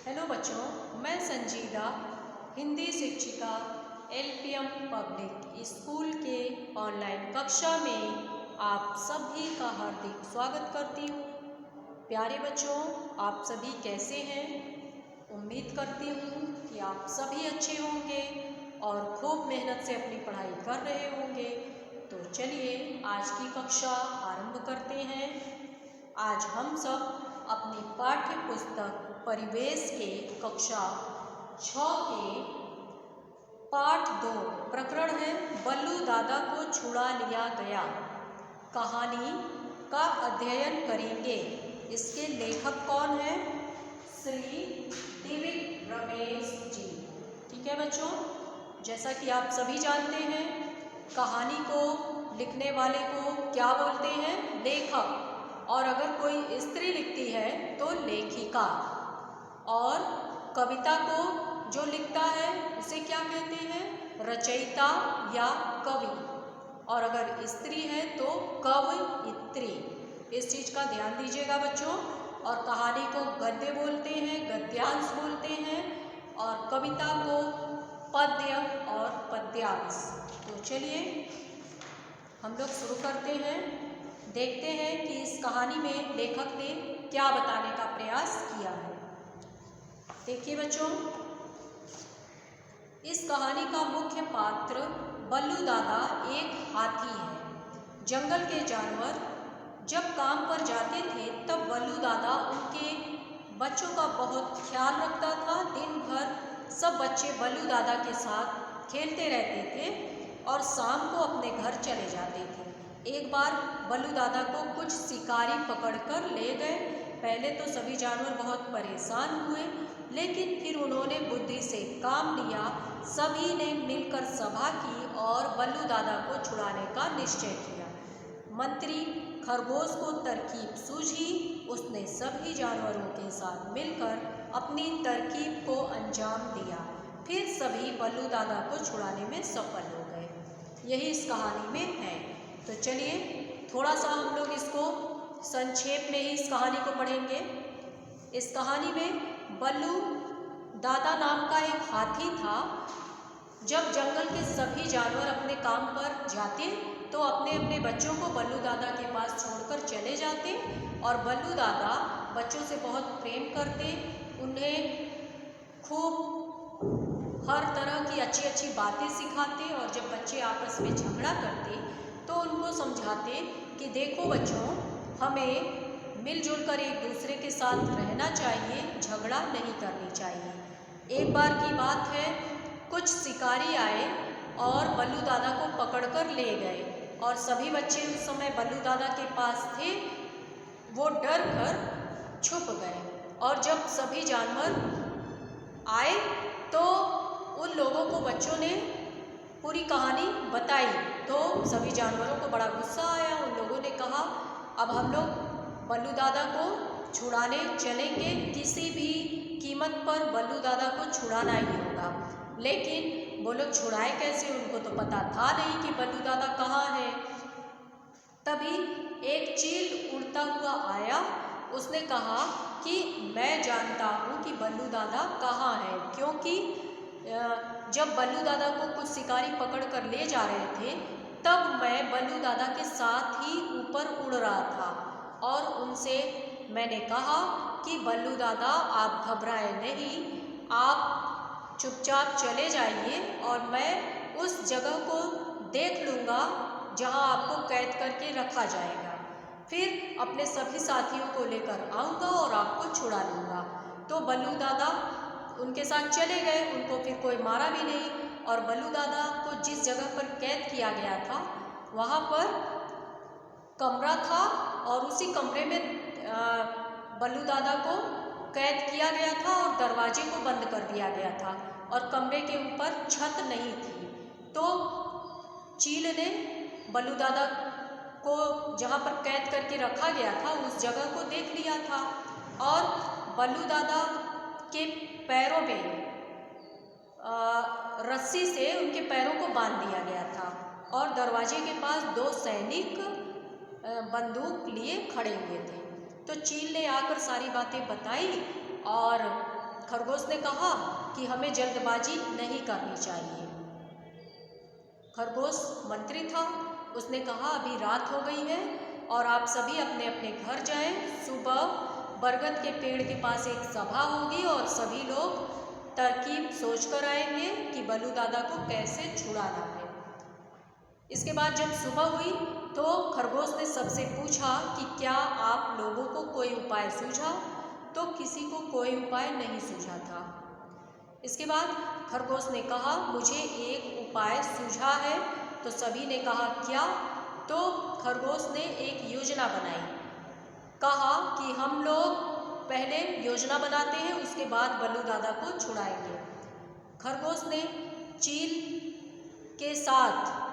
Hello बच्चों, मैं संजीदा हिंदी शिक्षिका एलपीएम पब्लिक स्कूल के ऑनलाइन कक्षा में आप सभी का हार्दिक स्वागत करती हूँ। प्यारे बच्चों, आप सभी कैसे हैं? उम्मीद करती हूँ कि आप सभी अच्छे होंगे और खूब मेहनत से अपनी पढ़ाई कर रहे होंगे। तो चलिए आज की कक्षा आरंभ करते हैं। आज हम सब अपनी पाठ्य पुस्तक परिवेश के कक्षा 6 के पाठ 2 प्रकरण है बल्लू दादा को छुड़ा लिया गया कहानी का अध्ययन करेंगे। इसके लेखक कौन है? श्री दिव्य रमेश जी। ठीक है बच्चों, जैसा कि आप सभी जानते हैं, कहानी को लिखने वाले को क्या बोलते हैं? लेखक। और अगर कोई स्त्री लिखती है तो लेखिका। और कविता को जो लिखता है उसे क्या कहते हैं? रचयिता या कवि। और अगर स्त्री है तो कवयित्री। इस चीज़ का ध्यान दीजिएगा बच्चों। और कहानी को गद्य बोलते हैं, गद्यांश बोलते हैं, और कविता को पद्य और पद्यांश। तो चलिए हम लोग शुरू करते हैं। देखते हैं कि इस कहानी में लेखक ने क्या बताने का प्रयास किया है। देखिए बच्चों, इस कहानी का मुख्य पात्र बल्लू दादा एक हाथी है। जंगल के जानवर जब काम पर जाते थे तब बल्लू दादा उनके बच्चों का बहुत ख्याल रखता था। दिन भर सब बच्चे बल्लू दादा के साथ खेलते रहते थे और शाम को अपने घर चले जाते थे। एक बार बल्लू दादा को कुछ शिकारी पकड़कर ले गए। पहले तो सभी जानवर बहुत परेशान हुए, लेकिन फिर उन्होंने बुद्धि से काम लिया। सभी ने मिलकर सभा की और बल्लू दादा को छुड़ाने का निश्चय किया। मंत्री खरगोश को तरकीब सूझी। उसने सभी जानवरों के साथ मिलकर अपनी तरकीब को अंजाम दिया। फिर सभी बल्लू दादा को छुड़ाने में सफल हो गए। यही इस कहानी में है। तो चलिए थोड़ा सा हम लोग इसको संक्षेप में ही इस कहानी को पढ़ेंगे। इस कहानी में बल्लू दादा नाम का एक हाथी था। जब जंगल के सभी जानवर अपने काम पर जाते तो अपने अपने बच्चों को बल्लू दादा के पास छोड़कर चले जाते, और बल्लू दादा बच्चों से बहुत प्रेम करते, उन्हें खूब हर तरह की अच्छी अच्छी बातें सिखाते। और जब बच्चे आपस में झगड़ा करते तो उनको समझाते कि देखो बच्चों, हमें मिलजुल कर एक दूसरे के साथ रहना चाहिए, झगड़ा नहीं करनी चाहिए। एक बार की बात है, कुछ शिकारी आए और बल्लू दादा को पकड़कर ले गए, और सभी बच्चे उस समय बल्लू दादा के पास थे। वो डर कर छुप गए, और जब सभी जानवर आए तो उन लोगों को बच्चों ने पूरी कहानी बताई। तो सभी जानवरों को बड़ा गुस्सा आया। उन लोगों ने कहा अब हम लोग बल्लू दादा को छुड़ाने चलेंगे, किसी भी कीमत पर बल्लू दादा को छुड़ाना ही होगा। लेकिन वो लोग छुड़ाए कैसे? उनको तो पता था नहीं कि बल्लू दादा कहाँ है। तभी एक चील उड़ता हुआ आया। उसने कहा कि मैं जानता हूँ कि बल्लू दादा कहाँ है, क्योंकि जब बल्लू दादा को कुछ शिकारी पकड़ कर ले जा रहे थे तब मैं बल्लू दादा के साथ ही ऊपर उड़ रहा था, और उनसे मैंने कहा कि बल्लू दादा आप घबराए नहीं, आप चुपचाप चले जाइए और मैं उस जगह को देख लूँगा जहाँ आपको कैद करके रखा जाएगा। फिर अपने सभी साथियों को लेकर आऊँगा और आपको छुड़ा लूँगा। तो बल्लू दादा उनके साथ चले गए। उनको फिर कोई मारा भी नहीं, और बल्लू दादा को जिस जगह पर कैद किया गया था वहाँ पर कमरा था, और उसी कमरे में बल्लू दादा को कैद किया गया था और दरवाजे को बंद कर दिया गया था, और कमरे के ऊपर छत नहीं थी। तो चील ने बल्लू दादा को जहाँ पर कैद करके रखा गया था उस जगह को देख लिया था, और बल्लू दादा के पैरों में रस्सी से उनके पैरों को बांध दिया गया था, और दरवाजे के पास 2 सैनिक बंदूक लिए खड़े हुए थे। तो चील ने आकर सारी बातें बताई, और खरगोश ने कहा कि हमें जल्दबाजी नहीं करनी चाहिए। खरगोश मंत्री था, उसने कहा अभी रात हो गई है और आप सभी अपने अपने घर जाएं। सुबह बरगद के पेड़ के पास एक सभा होगी और सभी लोग तरकीब सोच कर आएंगे कि बल्लू दादा को कैसे छुड़ाना है। इसके बाद जब सुबह हुई तो खरगोश ने सबसे पूछा कि क्या आप लोगों को कोई उपाय सूझा? तो किसी को कोई उपाय नहीं सूझा था। इसके बाद खरगोश ने कहा मुझे एक उपाय सूझा है। तो सभी ने कहा क्या? तो खरगोश ने एक योजना बनाई। कहा कि हम लोग पहले योजना बनाते हैं, उसके बाद बल्लू दादा को छुड़ाएंगे। खरगोश ने चील के साथ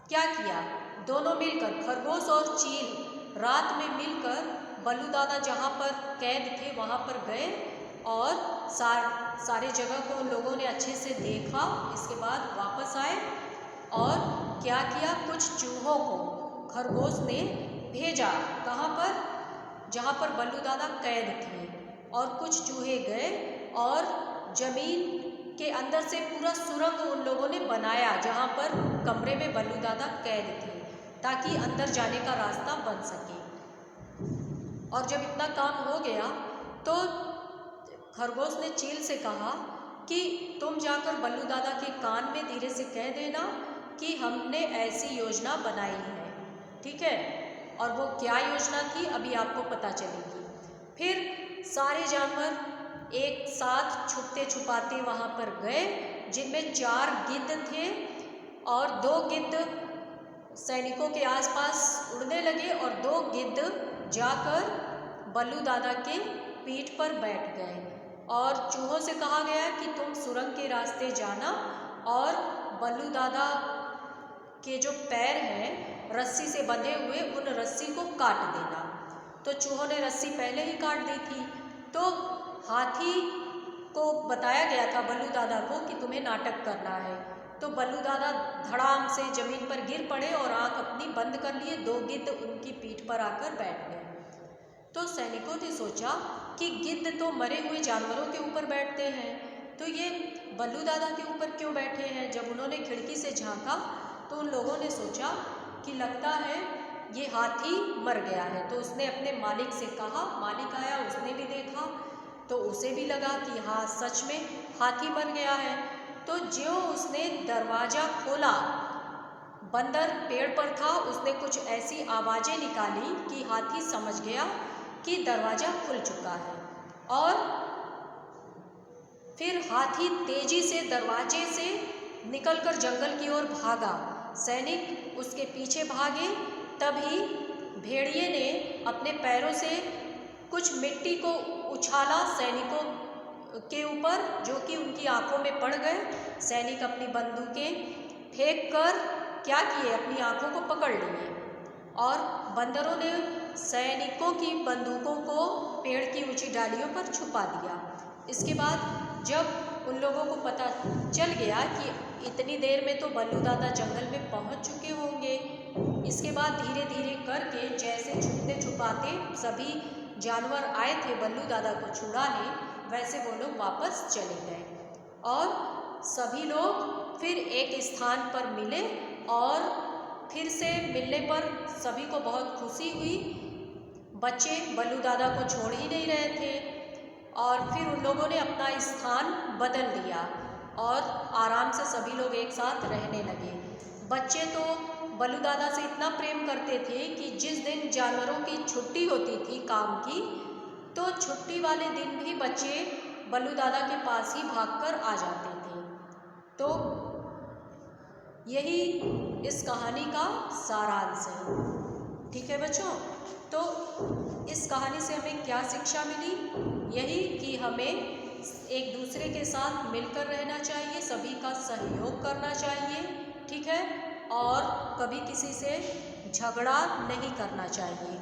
क्या किया? दोनों मिलकर, खरगोश और चील रात में मिलकर बल्लू दादा जहाँ पर कैद थे वहाँ पर गए और सारे जगह को उन लोगों ने अच्छे से देखा। इसके बाद वापस आए और क्या किया? कुछ चूहों को खरगोश ने भेजा। कहाँ पर? जहाँ पर बल्लू दादा कैद थे। और कुछ चूहे गए और जमीन के अंदर से पूरा सुरंग उन लोगों ने बनाया जहाँ पर कमरे में बल्लू दादा कैद थे, ताकि अंदर जाने का रास्ता बन सके। और जब इतना काम हो गया तो खरगोश ने चील से कहा कि तुम जाकर बल्लू दादा के कान में धीरे से कह देना कि हमने ऐसी योजना बनाई है, ठीक है? और वो क्या योजना थी अभी आपको पता चलेगी। फिर सारे जानवर एक साथ छुपते छुपाते वहाँ पर गए, जिनमें 4 गिद्ध थे और 2 गिद्ध सैनिकों के आसपास उड़ने लगे और 2 गिद्ध जाकर बल्लू दादा के पीठ पर बैठ गए। और चूहों से कहा गया कि तुम सुरंग के रास्ते जाना और बल्लू दादा के जो पैर हैं रस्सी से बंधे हुए, उन रस्सी को काट देना। तो चूहों ने रस्सी पहले ही काट दी थी। तो हाथी को बताया गया था बल्लू दादा को कि तुम्हें नाटक करना है। तो बल्लू दादा धड़ाम से जमीन पर गिर पड़े और आंख अपनी बंद कर लिए। 2 गिद्ध उनकी पीठ पर आकर बैठ गए। तो सैनिकों ने सोचा कि गिद्ध तो मरे हुए जानवरों के ऊपर बैठते हैं, तो ये बल्लू दादा के ऊपर क्यों बैठे हैं? जब उन्होंने खिड़की से झांका तो उन लोगों ने सोचा कि लगता है ये हाथी मर गया है। तो उसने अपने मालिक से कहा। मालिक आया, उसने भी देखा तो उसे भी लगा कि हाँ सच में हाथी मर गया है। तो ज्यों उसने दरवाज़ा खोला, बंदर पेड़ पर था, उसने कुछ ऐसी आवाज़ें निकाली कि हाथी समझ गया कि दरवाज़ा खुल चुका है। और फिर हाथी तेजी से दरवाजे से निकलकर जंगल की ओर भागा। सैनिक उसके पीछे भागे। तभी भेड़िए ने अपने पैरों से कुछ मिट्टी को उछाला सैनिकों के ऊपर, जो कि उनकी आंखों में पड़ गए। सैनिक अपनी बंदूकें फेंक कर क्या किए? अपनी आंखों को पकड़ लिए और बंदरों ने सैनिकों की बंदूकों को पेड़ की ऊंची डालियों पर छुपा दिया। इसके बाद जब उन लोगों को पता चल गया कि इतनी देर में तो बल्लू दादा जंगल में पहुंच चुके होंगे, इसके बाद धीरे धीरे करके जैसे छुपते छुपाते सभी जानवर आए थे बल्लू दादा को छुड़ाने, वैसे वो लोग वापस चले गए। और सभी लोग फिर एक स्थान पर मिले और फिर से मिलने पर सभी को बहुत खुशी हुई। बच्चे बल्लू दादा को छोड़ ही नहीं रहे थे और फिर उन लोगों ने अपना स्थान बदल लिया और आराम से सभी लोग एक साथ रहने लगे। बच्चे तो बल्लू दादा से इतना प्रेम करते थे कि जिस दिन जानवरों की छुट्टी होती थी काम की, तो छुट्टी वाले दिन भी बच्चे बल्लू दादा के पास ही भागकर आ जाते थे। तो यही इस कहानी का सारांश है, ठीक है बच्चों? तो इस कहानी से हमें क्या शिक्षा मिली? यही कि हमें एक दूसरे के साथ मिलकर रहना चाहिए, सभी का सहयोग करना चाहिए, ठीक है? और कभी किसी से झगड़ा नहीं करना चाहिए।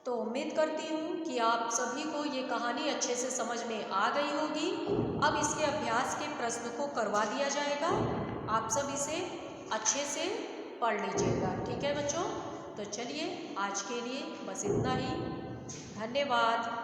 तो उम्मीद करती हूँ कि आप सभी को ये कहानी अच्छे से समझ में आ गई होगी। अब इसके अभ्यास के प्रश्न को करवा दिया जाएगा, आप सब इसे अच्छे से पढ़ लीजिएगा, ठीक है बच्चों? तो चलिए आज के लिए बस इतना ही। धन्यवाद।